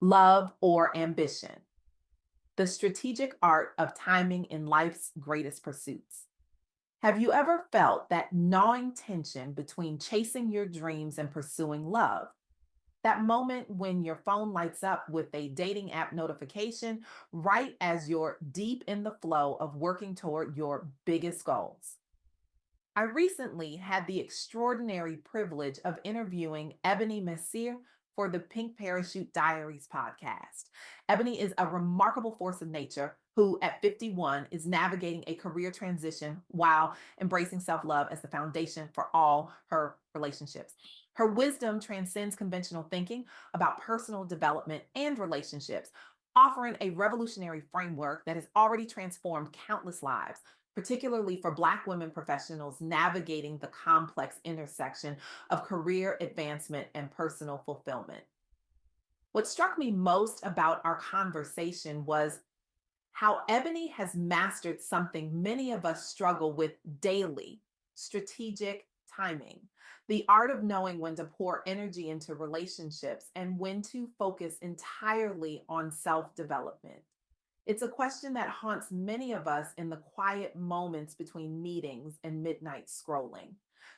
love, or ambition. The strategic art of timing in life's greatest pursuits. Have you ever felt that gnawing tension between chasing your dreams and pursuing love? That moment when your phone lights up with a dating app notification right as you're deep in the flow of working toward your biggest goals. I recently had the extraordinary privilege of interviewing Ebony Masire for the Pink Parachute Diaries podcast. Ebony is a remarkable force of nature who, at 51, is navigating a career transition while embracing self love as the foundation for all her relationships. Her wisdom transcends conventional thinking about personal development and relationships, offering a revolutionary framework that has already transformed countless lives, particularly for Black women professionals navigating the complex intersection of career advancement and personal fulfillment. What struck me most about our conversation was how Ebony has mastered something many of us struggle with daily: strategic timing, the art of knowing when to pour energy into relationships and when to focus entirely on self development. It's a question that haunts many of us in the quiet moments between meetings and midnight scrolling.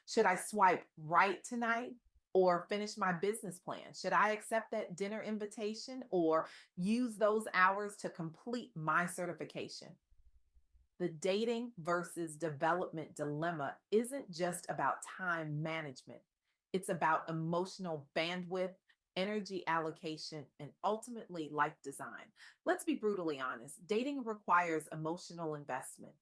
Should I swipe right tonight or finish my business plan? Should I accept that dinner invitation or use those hours to complete my certification? The dating versus development dilemma isn't just about time management, it's about emotional bandwidth, energy allocation, and ultimately life design. Let's be brutally honest: dating requires emotional investment.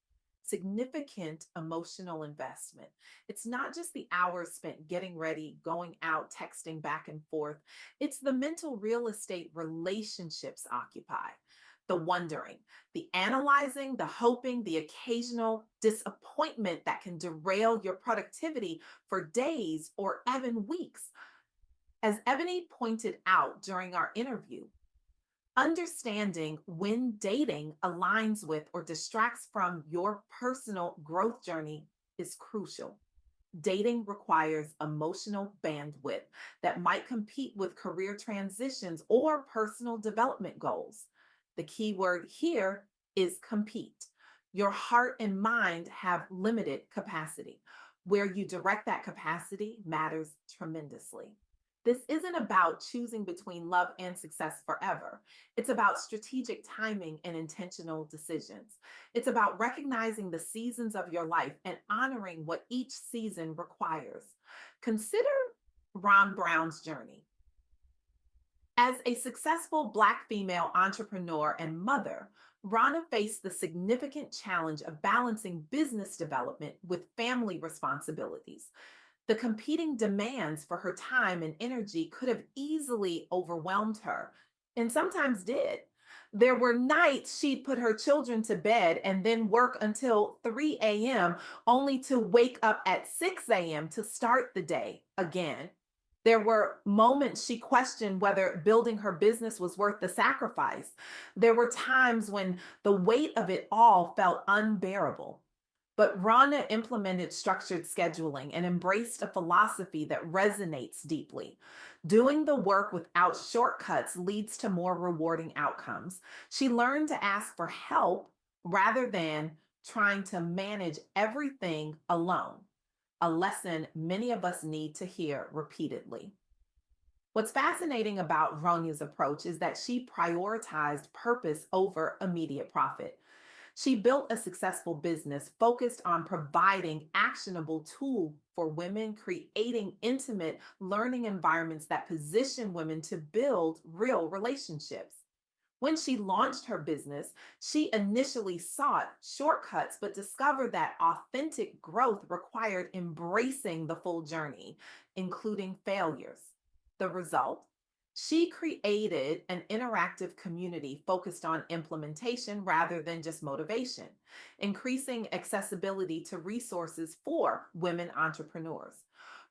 Significant emotional investment. It's not just the hours spent getting ready, going out, texting back and forth. It's the mental real estate relationships occupy: the wondering, the analyzing, the hoping, the occasional disappointment that can derail your productivity for days or even weeks. As Ebony pointed out during our interview, understanding when dating aligns with or distracts from your personal growth journey is crucial. Dating requires emotional bandwidth that might compete with career transitions or personal development goals. The key word here is compete. Your heart and mind have limited capacity. Where you direct that capacity matters tremendously. This isn't about choosing between love and success forever. It's about strategic timing and intentional decisions. It's about recognizing the seasons of your life and honoring what each season requires. Consider Ron Brown's journey. As a successful Black female entrepreneur and mother, Rana faced the significant challenge of balancing business development with family responsibilities. The competing demands for her time and energy could have easily overwhelmed her, and sometimes did. There were nights she'd put her children to bed and then work until 3 a.m., only to wake up at 6 a.m. to start the day again. There were moments she questioned whether building her business was worth the sacrifice. There were times when the weight of it all felt unbearable. But Rana implemented structured scheduling and embraced a philosophy that resonates deeply. Doing the work without shortcuts leads to more rewarding outcomes. She learned to ask for help rather than trying to manage everything alone, a lesson many of us need to hear repeatedly. What's fascinating about Ronya's approach is that she prioritized purpose over immediate profit. She built a successful business focused on providing actionable tool for women, creating intimate learning environments that position women to build real relationships. When she launched her business, she initially sought shortcuts, but discovered that authentic growth required embracing the full journey, including failures. The result? She created an interactive community focused on implementation rather than just motivation, increasing accessibility to resources for women entrepreneurs.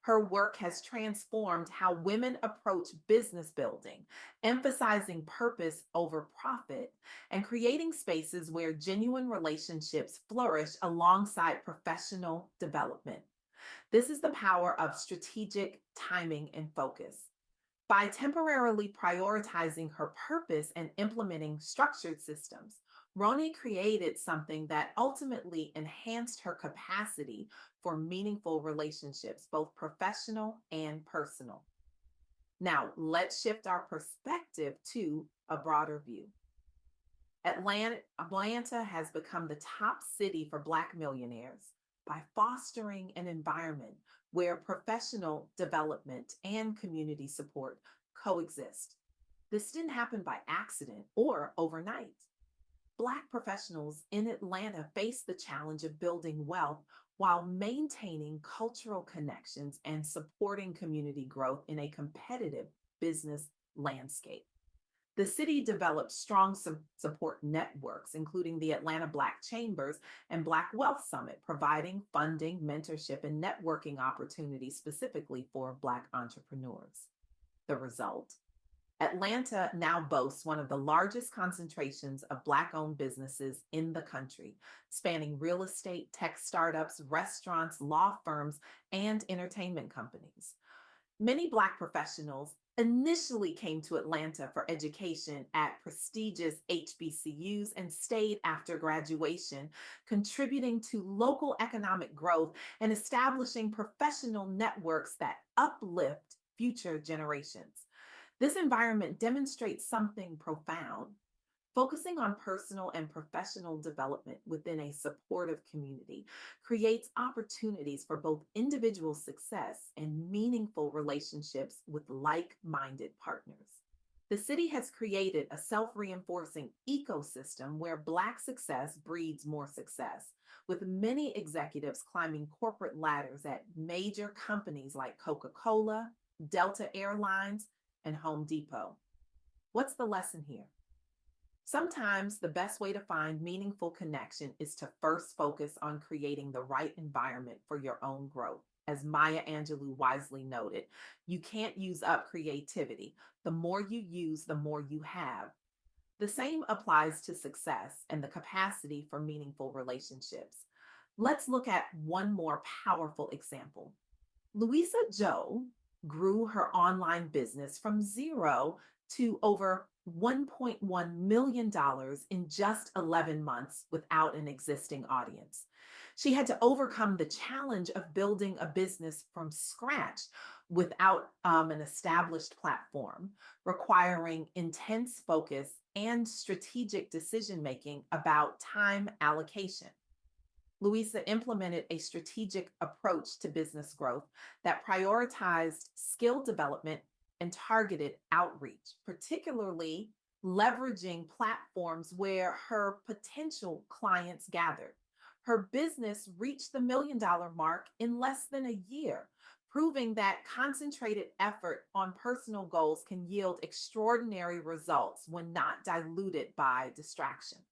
Her work has transformed how women approach business building, emphasizing purpose over profit, and creating spaces where genuine relationships flourish alongside professional development. This is the power of strategic timing and focus. By temporarily prioritizing her purpose and implementing structured systems, Roni created something that ultimately enhanced her capacity for meaningful relationships, both professional and personal. Now, let's shift our perspective to a broader view. Atlanta has become the top city for Black millionaires by fostering an environment where professional development and community support coexist. This didn't happen by accident or overnight. Black professionals in Atlanta face the challenge of building wealth while maintaining cultural connections and supporting community growth in a competitive business landscape. The city developed strong support networks, including the Atlanta Black Chambers and Black Wealth Summit, providing funding, mentorship, and networking opportunities specifically for Black entrepreneurs. The result: Atlanta now boasts one of the largest concentrations of Black owned businesses in the country, spanning real estate, tech startups, restaurants, law firms, and entertainment companies. Many Black professionals initially came to Atlanta for education at prestigious HBCUs and stayed after graduation, contributing to local economic growth and establishing professional networks that uplift future generations. This environment demonstrates something profound. Focusing on personal and professional development within a supportive community creates opportunities for both individual success and meaningful relationships with like minded partners. The city has created a self reinforcing ecosystem where Black success breeds more success, with many executives climbing corporate ladders at major companies like Coca Cola, Delta Airlines, and Home Depot. What's the lesson here? Sometimes the best way to find meaningful connection is to first focus on creating the right environment for your own growth. As Maya Angelou wisely noted, you can't use up creativity. The more you use, the more you have. The same applies to success and the capacity for meaningful relationships. Let's look at one more powerful example. Louisa Joe grew her online business from zero to over $1.1 million dollars in just 11 months without an existing audience. She had to overcome the challenge of building a business from scratch without an established platform, requiring intense focus and strategic decision making about time allocation. Louisa implemented a strategic approach to business growth that prioritized skill development and targeted outreach, particularly leveraging platforms where her potential clients gathered. Her business reached the $1 million mark in less than a year, proving that concentrated effort on personal goals can yield extraordinary results when not diluted by distractions.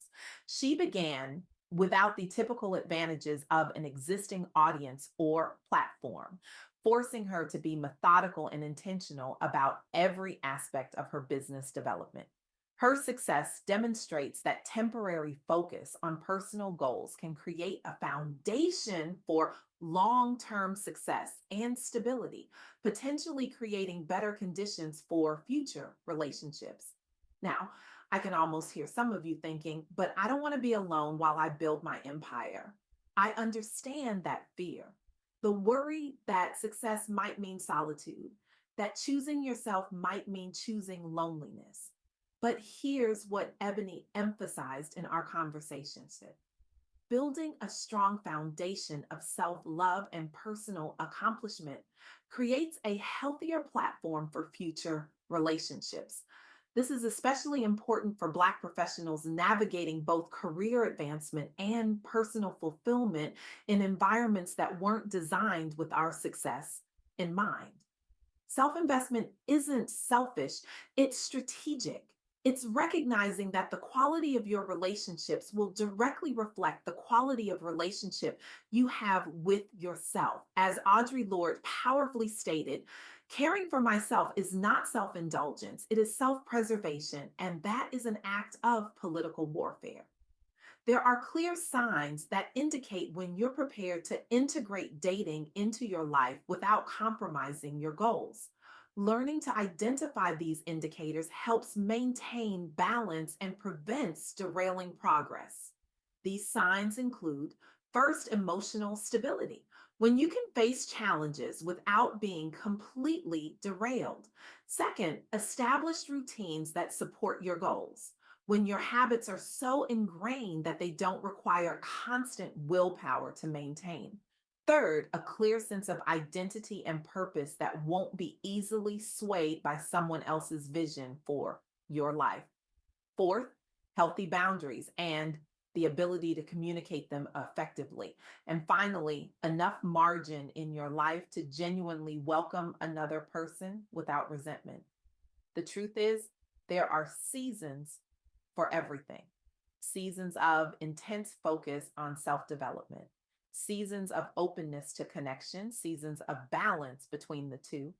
She began without the typical advantages of an existing audience or platform, forcing her to be methodical and intentional about every aspect of her business development. Her success demonstrates that temporary focus on personal goals can create a foundation for long term success and stability, potentially creating better conditions for future relationships. Now, I can almost hear some of you thinking, but I don't want to be alone while I build my empire. I understand that fear, the worry that success might mean solitude, that choosing yourself might mean choosing loneliness. But here's what Ebony emphasized in our conversations: building a strong foundation of self love and personal accomplishment creates a healthier platform for future relationships. This is especially important for Black professionals navigating both career advancement and personal fulfillment in environments that weren't designed with our success in mind. Self investment isn't selfish, it's strategic. It's recognizing that the quality of your relationships will directly reflect the quality of relationship you have with yourself. As Audre Lorde powerfully stated, caring for myself is not self indulgence, it is self preservation, and that is an act of political warfare. There are clear signs that indicate when you're prepared to integrate dating into your life without compromising your goals. Learning to identify these indicators helps maintain balance and prevents derailing progress. These signs include first, emotional stability, when you can face challenges without being completely derailed. Second, established routines that support your goals, when your habits are so ingrained that they don't require constant willpower to maintain. Third, a clear sense of identity and purpose that won't be easily swayed by someone else's vision for your life. Fourth, healthy boundaries and the ability to communicate them effectively. And finally, enough margin in your life to genuinely welcome another person without resentment. The truth is, there are seasons for everything: seasons of intense focus on self development, seasons of openness to connection, seasons of balance between the two.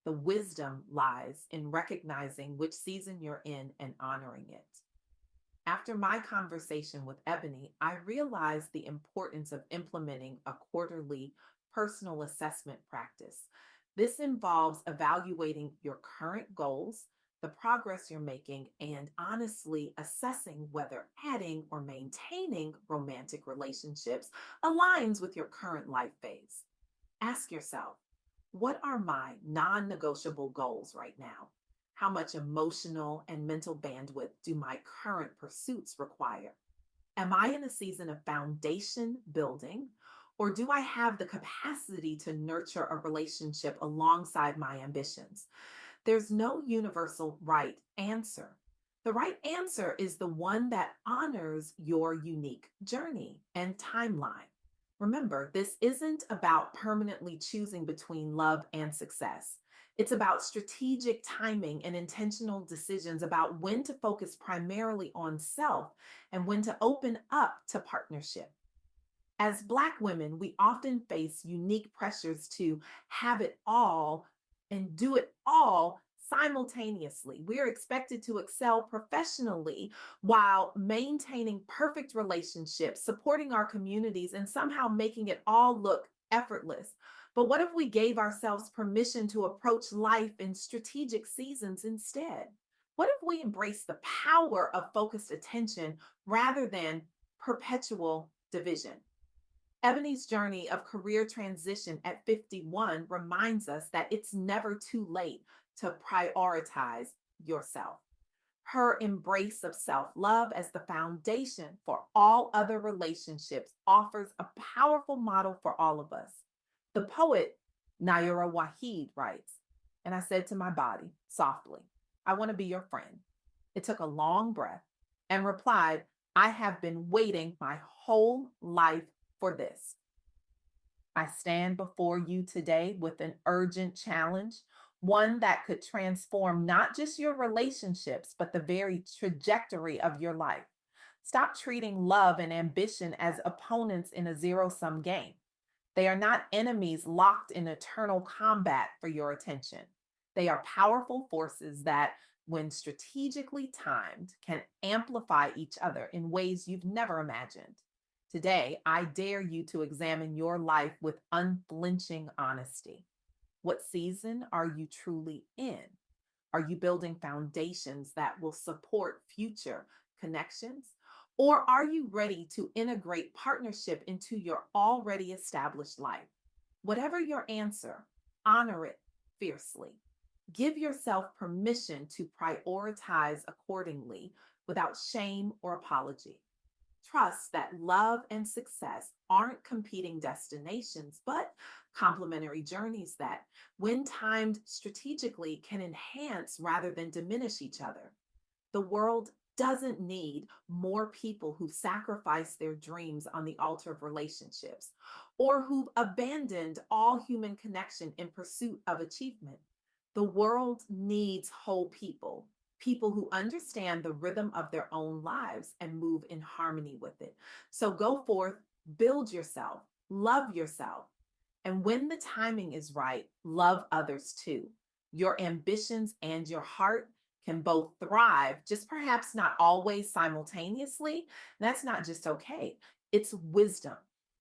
The wisdom lies in recognizing which season you're in and honoring it. After my conversation with Ebony, I realized the importance of implementing a quarterly personal assessment practice. This involves evaluating your current goals, the progress you're making, and honestly assessing whether adding or maintaining romantic relationships aligns with your current life phase. Ask yourself, what are my non negotiable goals right now? How much emotional and mental bandwidth do my current pursuits require? Am I in a season of foundation building, or do I have the capacity to nurture a relationship alongside my ambitions? There's no universal right answer. The right answer is the one that honors your unique journey and timeline. Remember, this isn't about permanently choosing between love and success. It's about strategic timing and intentional decisions about when to focus primarily on self and when to open up to partnership. As Black women, we often face unique pressures to have it all and do it all simultaneously. We are expected to excel professionally while maintaining perfect relationships, supporting our communities, and somehow making it all look effortless. But what if we gave ourselves permission to approach life in strategic seasons instead? What if we embrace the power of focused attention rather than perpetual division? Ebony's journey of career transition at 51 reminds us that it's never too late to prioritize yourself. Her embrace of self love as the foundation for all other relationships offers a powerful model for all of us. The poet Naira Wahid writes, and I said to my body softly, I want to be your friend. It took a long breath and replied, I have been waiting my whole life for this. I stand before you today with an urgent challenge, one that could transform not just your relationships, but the very trajectory of your life. Stop treating love and ambition as opponents in a zero sum game. They are not enemies locked in eternal combat for your attention. They are powerful forces that, when strategically timed, can amplify each other in ways you've never imagined. Today, I dare you to examine your life with unflinching honesty. What season are you truly in? Are you building foundations that will support future connections? Or are you ready to integrate partnership into your already established life? Whatever your answer, honor it fiercely. Give yourself permission to prioritize accordingly without shame or apology. Trust that love and success aren't competing destinations, but complementary journeys that, when timed strategically, can enhance rather than diminish each other. The world doesn't need more people who sacrifice their dreams on the altar of relationships or who've abandoned all human connection in pursuit of achievement. The world needs whole people, people who understand the rhythm of their own lives and move in harmony with it. So go forth, build yourself, love yourself, and when the timing is right, love others too. Your ambitions and your heart can both thrive, just perhaps not always simultaneously. That's not just okay, it's wisdom.